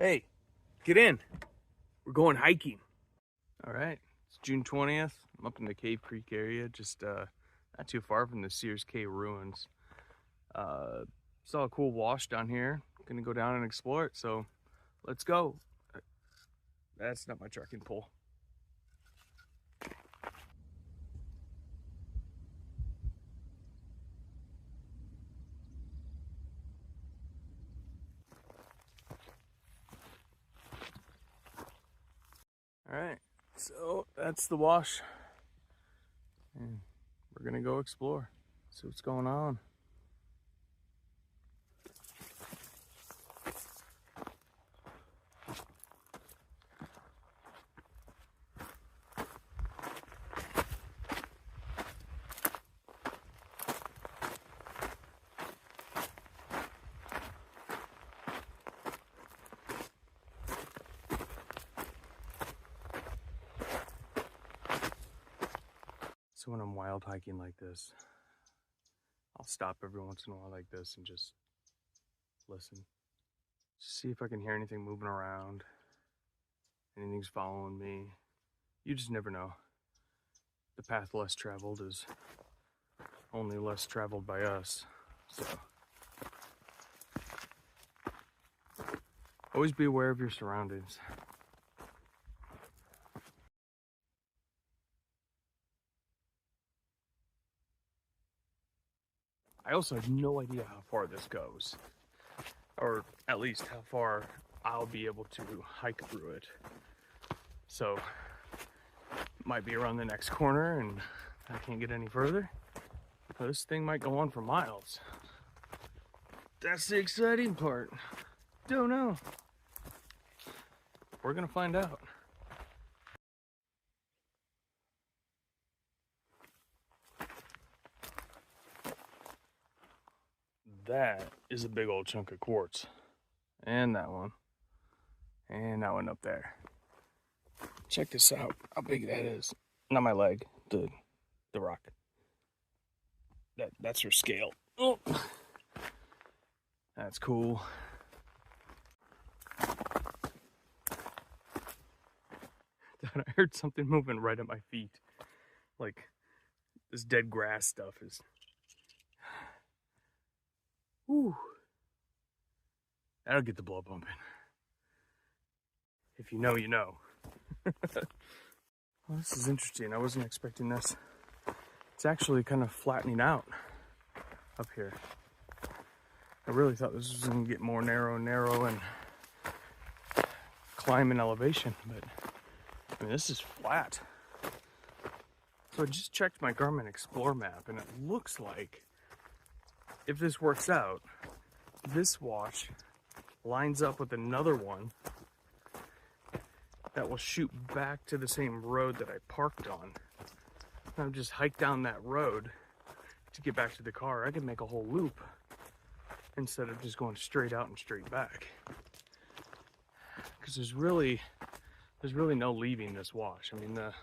Hey, get in. We're going hiking. All right, it's June 20th. I'm up in the Cave Creek area, just not too far from the Sears Cave ruins. Saw a cool wash down here. Gonna go down and explore it, so let's go. That's not my trucking pole. All right, so that's the wash, and we're gonna go explore, see what's going on. So when I'm wild hiking like this, I'll stop every once in a while like this and just listen. See if I can hear anything moving around, anything's following me. You just never know. The path less traveled is only less traveled by us, so always be aware of your surroundings. I also have no idea how far this goes, or at least how far I'll be able to hike through it. So it might be around the next corner and I can't get any further. This thing might go on for miles. That's the exciting part. Don't know. We're gonna find out. That is a big old chunk of quartz. And that one. And that one up there. Check this out, how big that is. Not my leg, the rock. That's her scale. Oh, that's cool. I heard something moving right at my feet. Like this dead grass stuff is. Whew. That'll get the blood pumping. If you know, you know. Well, this is interesting. I wasn't expecting this. It's actually kind of flattening out up here. I really thought this was going to get more narrow and narrow and climb in elevation, but I mean, this is flat. So I just checked my Garmin Explore map, and it looks like if this works out, this wash lines up with another one that will shoot back to the same road that I parked on. I'll just hike down that road to get back to the car. I could make a whole loop instead of just going straight out and straight back. Because there's really no leaving this wash. I mean, unless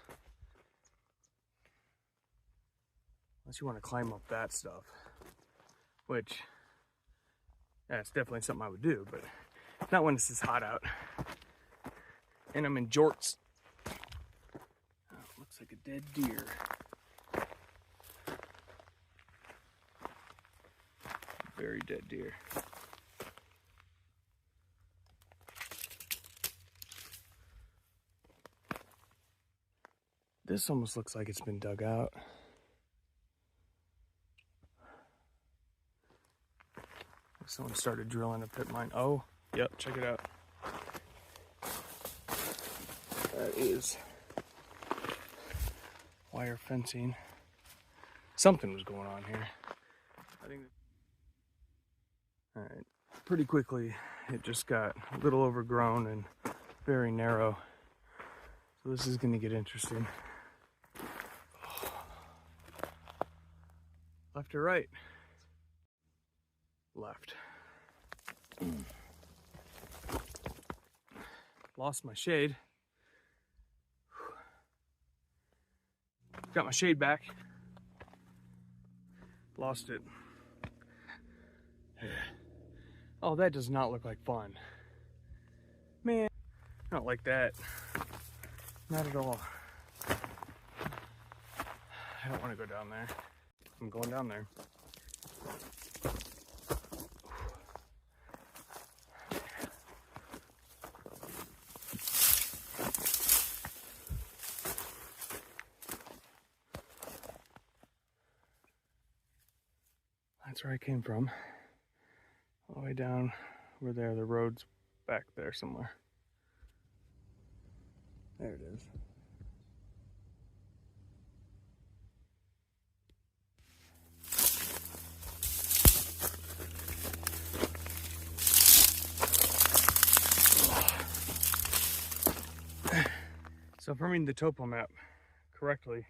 you want to climb up that stuff, which, yeah, it's definitely something I would do, but not when it's this hot out. And I'm in jorts. Oh, looks like a dead deer. Very dead deer. This almost looks like it's been dug out. Someone started drilling a pit mine. Oh, yep, check it out. That is wire fencing. Something was going on here. I think. All right, pretty quickly it just got a little overgrown and very narrow. So this is gonna get interesting. Left or right? Left. Lost my shade. Got my shade back. Lost it. Oh, that does not look like fun. Man, not like that. Not at all. I don't want to go down there. I'm going down there. That's where I came from. All the way down over there. The road's back there somewhere. There it is. So if I'm reading the topo map correctly,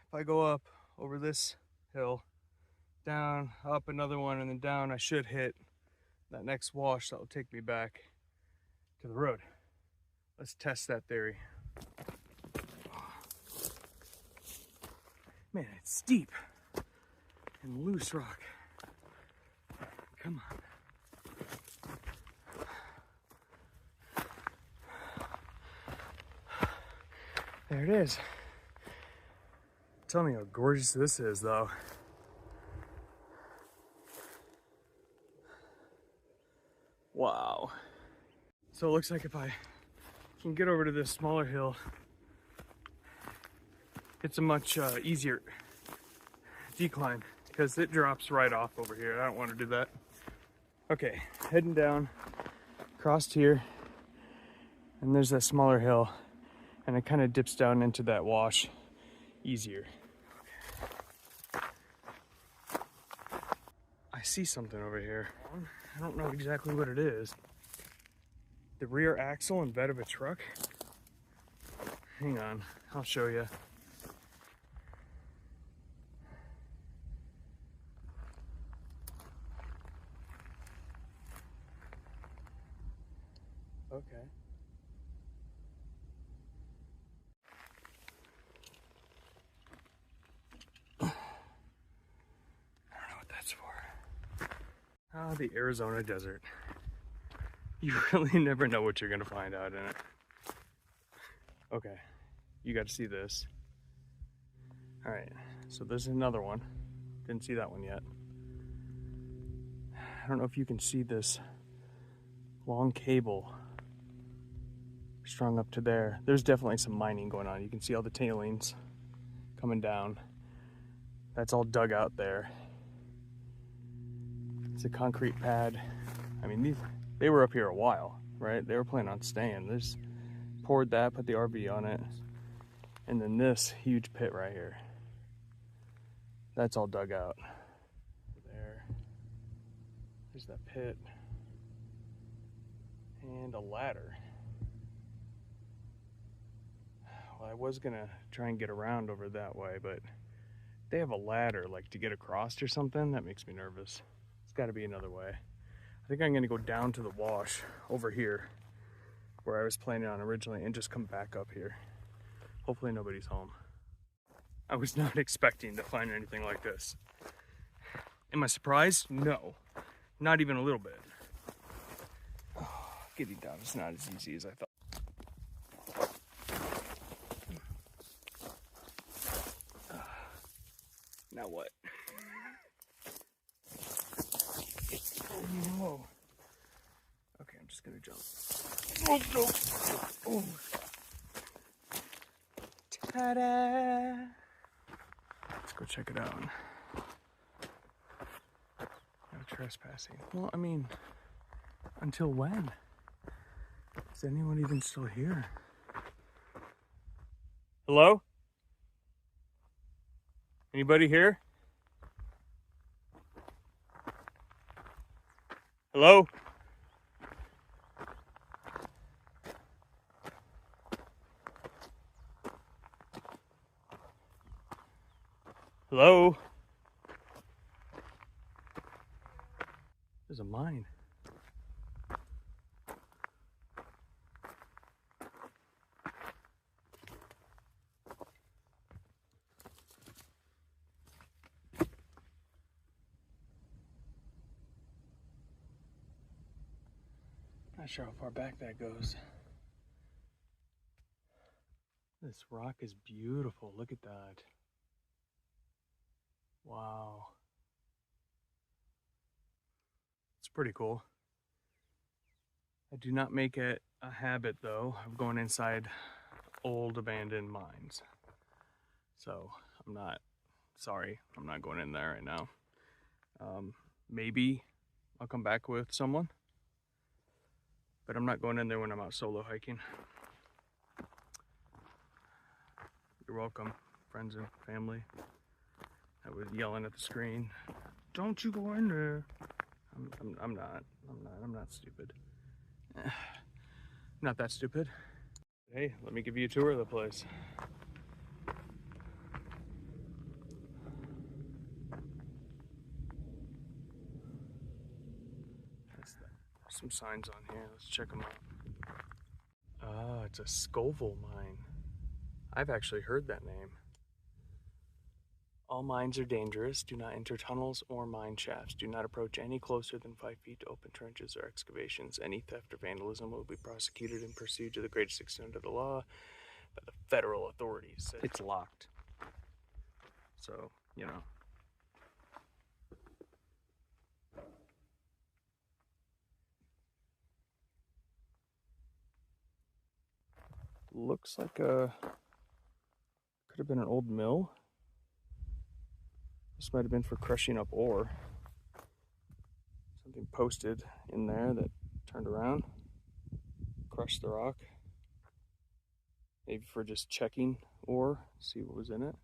if I go up over this hill, down, up another one, and then down, I should hit that next wash that will take me back to the road. Let's test that theory. Man, it's steep and loose rock. Come on. There it is. Tell me how gorgeous this is, though. Wow. So it looks like if I can get over to this smaller hill, it's a much easier decline because it drops right off over here. I don't want to do that. Okay, heading down, crossed here, and there's that smaller hill, and it kind of dips down into that wash easier. I see something over here. I don't know exactly what it is. The rear axle and bed of a truck? Hang on, I'll show you. Okay. I don't know what that's for. Ah, the Arizona desert. You really never know what you're gonna find out in it. Okay, you got to see this. All right, so there's another one. Didn't see that one yet. I don't know if you can see this long cable strung up to there. There's definitely some mining going on. You can see all the tailings coming down. That's all dug out there. It's a concrete pad. I mean, they were up here a while, right? They were planning on staying. There's poured that, put the RV on it, and then this huge pit right here. That's all dug out. There's that pit and a ladder. Well, I was gonna try and get around over that way, but they have a ladder like to get across or something. That makes me nervous. It's got to be another way. I think I'm gonna go down to the wash over here where I was planning on originally and just come back up here. Hopefully nobody's home. I was not expecting to find anything like this. Am I surprised? No, not even a little bit. Oh, getting down is not as easy as I thought. Now what? Oh no. Okay, I'm just gonna jump. Oh no. Oh. Ta-da! Let's go check it out. No trespassing. Well, I mean, until when? Is anyone even still here? Hello? Anybody here? Hello? Hello? There's a mine. I Not sure how far back that goes. This rock is beautiful. Look at that. Wow. It's pretty cool. I do not make it a habit, though, of going inside old abandoned mines. So I'm not going in there right now. Maybe I'll come back with someone, but I'm not going in there when I'm out solo hiking. You're welcome, friends and family. I was yelling at the screen, "Don't you go in there." I'm not stupid. Not that stupid. Hey, let me give you a tour of the place. There's some signs on here. Let's check them out. Ah, it's a Scoville mine. I've actually heard that name. All mines are dangerous. Do not enter tunnels or mine shafts. Do not approach any closer than 5 feet to open trenches or excavations. Any theft or vandalism will be prosecuted and pursued to the greatest extent of the law by the federal authorities. It's locked. So, you know. Looks like could have been an old mill. This might have been for crushing up ore. Something posted in there that turned around, crushed the rock. Maybe for just checking ore, see what was in it.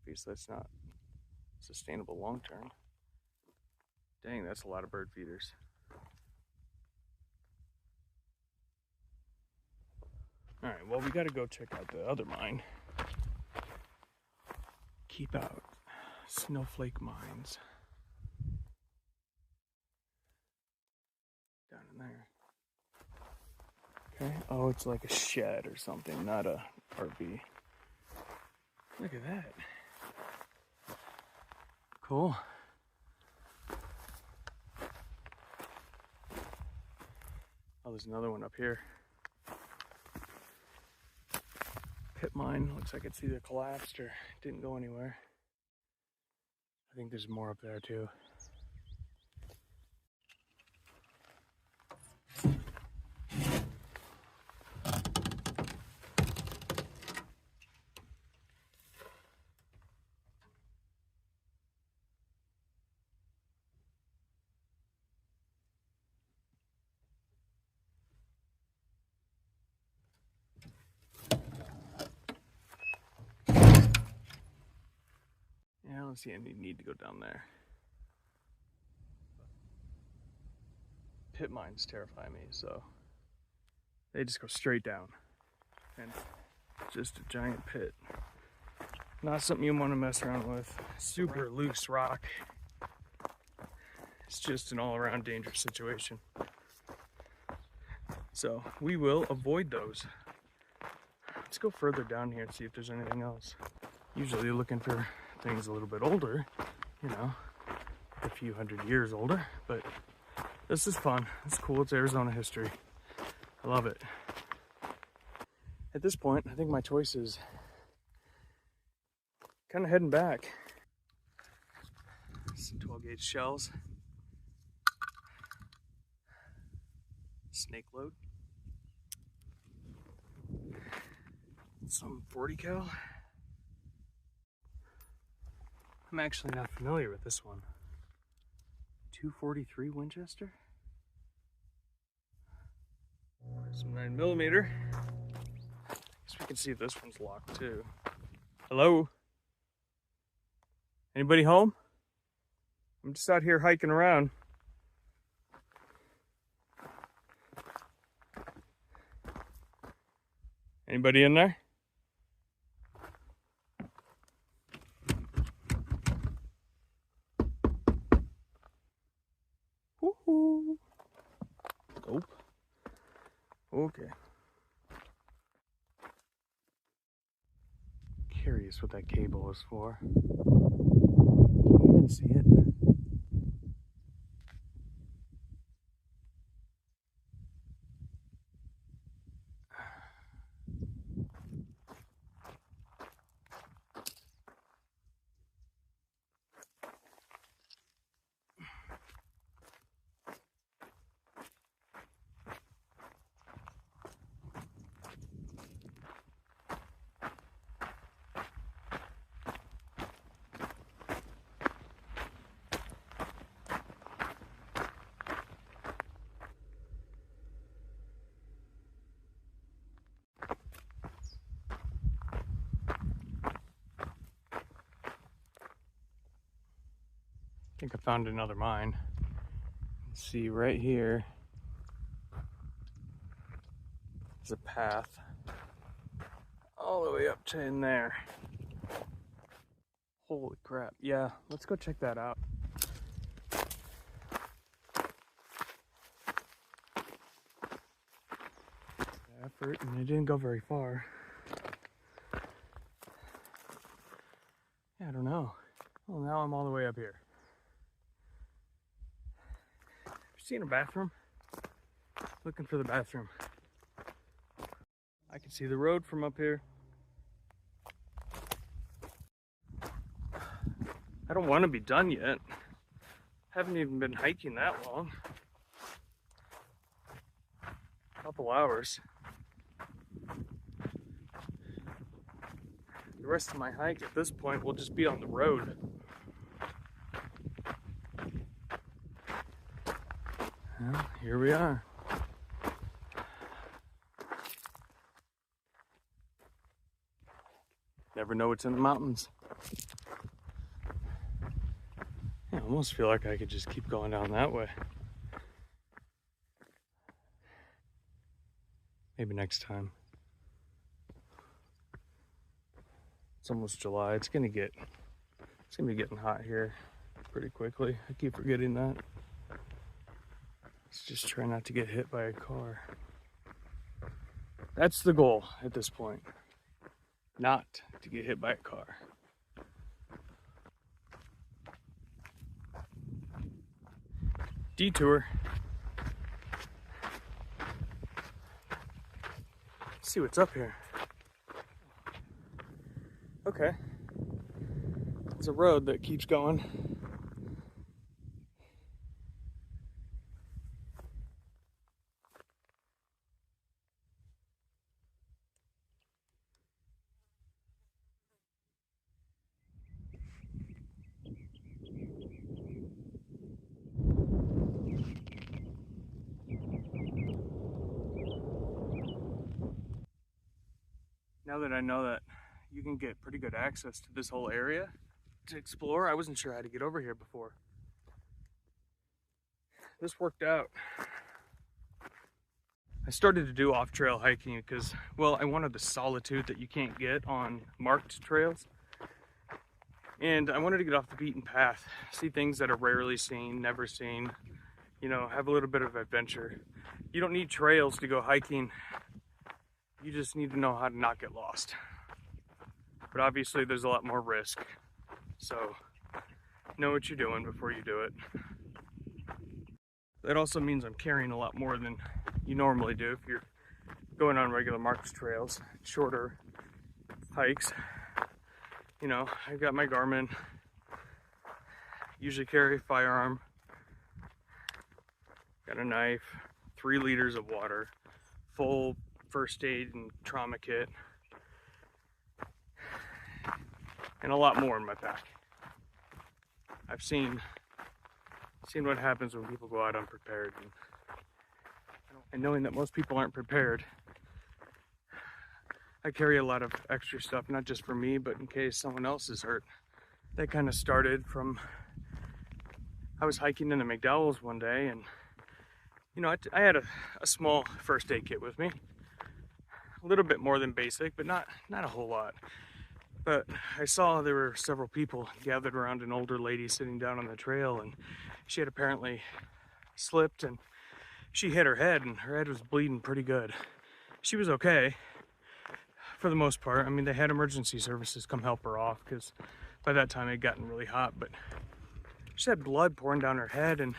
Obviously that's not sustainable long term. Dang, that's a lot of bird feeders. All right, well, we got to go check out the other mine. Keep out snowflake mines. Down in there. Okay, oh, it's like a shed or something, not a RV. Look at that. Cool. Oh, there's another one up here. Pit mine, looks like it's either collapsed or didn't go anywhere. I think there's more up there too. Yeah, I don't see any need to go down there. Pit mines terrify me, so they just go straight down. And just a giant pit. Not something you want to mess around with. Super loose rock. It's just an all-around dangerous situation. So we will avoid those. Let's go further down here and see if there's anything else. Usually looking for things a little bit older, you know, a few hundred years older, but this is fun. It's cool. It's Arizona history. I love it. At this point, I think my choice is kind of heading back. Some 12-gauge shells. Snake load. Some 40 cal. I'm actually not familiar with this one. 243 Winchester. Some 9mm. Guess we can see if this one's locked too. Hello? Anybody home? I'm just out here hiking around. Anybody in there? Woohoo! Nope. Okay. Curious what that cable is for. Can you even see it? think I found another mine. Let's see, right here is a path all the way up to in there. Holy crap. Yeah, let's go check that out. Effort, and it didn't go very far. Yeah, I don't know. Well, now I'm all the way up here. Seen a bathroom? Looking for the bathroom. I can see the road from up here. I don't want to be done yet. Haven't even been hiking that long. Couple hours. The rest of my hike at this point will just be on the road. Well, here we are. Never know what's in the mountains. I almost feel like I could just keep going down that way. Maybe next time. It's almost July. It's gonna be getting hot here pretty quickly. I keep forgetting that. Let's just try not to get hit by a car. That's the goal at this point. Not to get hit by a car. Detour. Let's see what's up here. Okay. It's a road that keeps going. Now that I know that you can get pretty good access to this whole area to explore, I wasn't sure how to get over here before. This worked out. I started to do off-trail hiking because, well, I wanted the solitude that you can't get on marked trails. And I wanted to get off the beaten path, see things that are rarely seen, never seen, you know, have a little bit of adventure. You don't need trails to go hiking. You just need to know how to not get lost. But obviously there's a lot more risk. So know what you're doing before you do it. That also means I'm carrying a lot more than you normally do if you're going on regular marked trails, shorter hikes. You know, I've got my Garmin, usually carry a firearm, got a knife, 3 liters of water, full first aid and trauma kit, and a lot more in my pack. I've seen what happens when people go out unprepared, and knowing that most people aren't prepared, I carry a lot of extra stuff, not just for me, but in case someone else is hurt. That kind of started from, I was hiking in the McDowell's one day, and you know, I had a small first aid kit with me. A little bit more than basic, but not a whole lot. But I saw there were several people gathered around an older lady sitting down on the trail, and she had apparently slipped and she hit her head, and her head was bleeding pretty good. She was okay for the most part. I mean, they had emergency services come help her off because by that time it had gotten really hot, but she had blood pouring down her head, and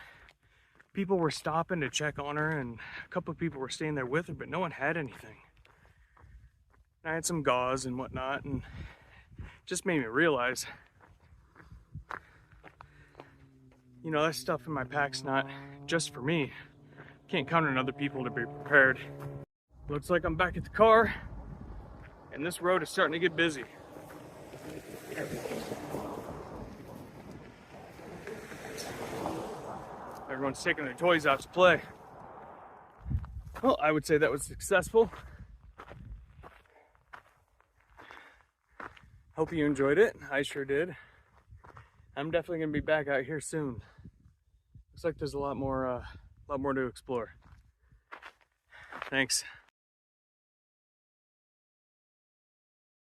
people were stopping to check on her, and a couple of people were staying there with her, but no one had anything. And I had some gauze and whatnot, and it just made me realize, you know, that stuff in my pack's not just for me. Can't count on other people to be prepared. Looks like I'm back at the car, and this road is starting to get busy. Everyone's taking their toys out to play. Well, I would say that was successful. Hope you enjoyed it. I sure did. I'm definitely gonna be back out here soon. Looks like there's a lot more to explore. Thanks.